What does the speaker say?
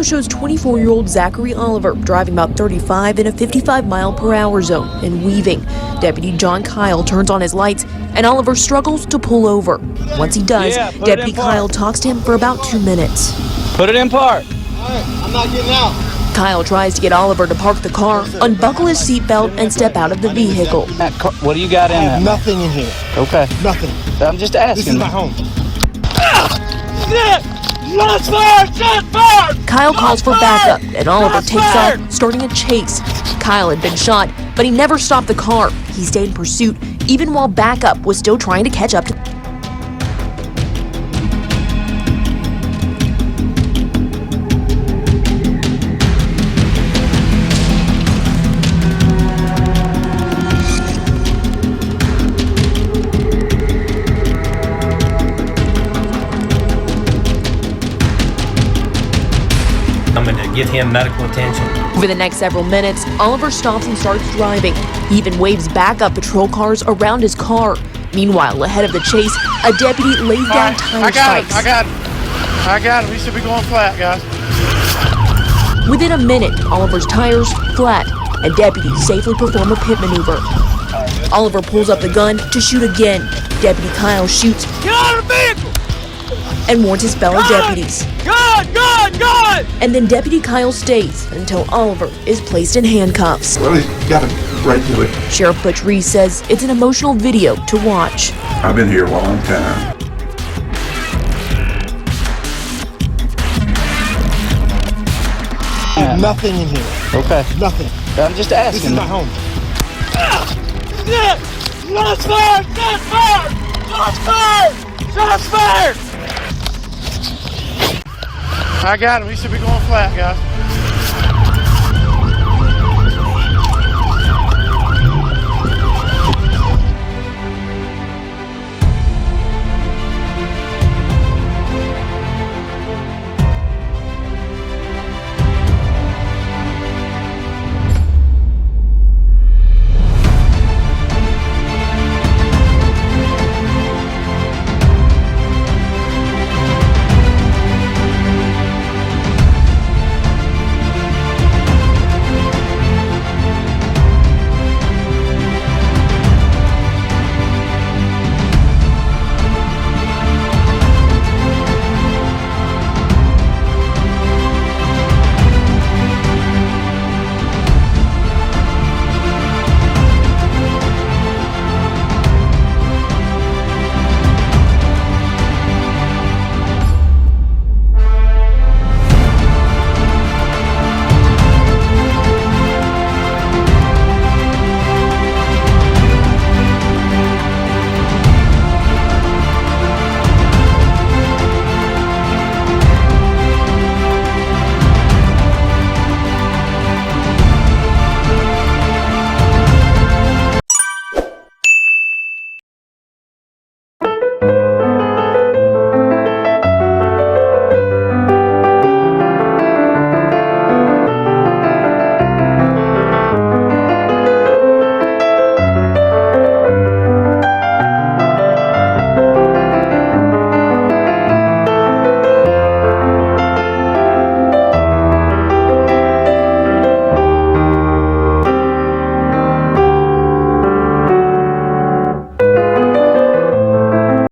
shows 24-year-old Zachary Oliver driving about 35 in a 55-mile-per-hour zone and weaving. Deputy John Kile turns on his lights, and Oliver struggles to pull over. Once he does, Deputy Kile talks to him for about 2 minutes. Put it in park. All right, I'm not getting out. Kyle tries to get Oliver to park the car, unbuckle his seatbelt, and step out of the vehicle. What do you got in there? Nothing in here. Okay. Nothing. I'm just asking. This is my home. Kyle calls for backup, and Oliver takes off, starting a chase. Kyle had been shot, but he never stopped the car. He stayed in pursuit, even while backup was still trying to catch up to. Give him medical attention. For the next several minutes, Oliver stops and starts driving. He even waves backup patrol cars around his car. Meanwhile, ahead of the chase, a deputy lays down tire spikes. I got him. He should be going flat, guys. Within a minute, Oliver's tires flat, and deputies safely perform a pit maneuver. Oliver pulls up the gun to shoot again. Deputy Kyle shoots. Get out of the vehicle! And warns his fellow deputies. God! And then Deputy Kyle stays until Oliver is placed in handcuffs. Well, he's got him right to it. Sheriff Butch Reese says it's an emotional video to watch. I've been here a long time. Nothing in here. Okay. Nothing. I'm just asking. This is my home. Shots fired! Shots fired! Shots fired! Shots fired! I got him. He should be going flat, guys.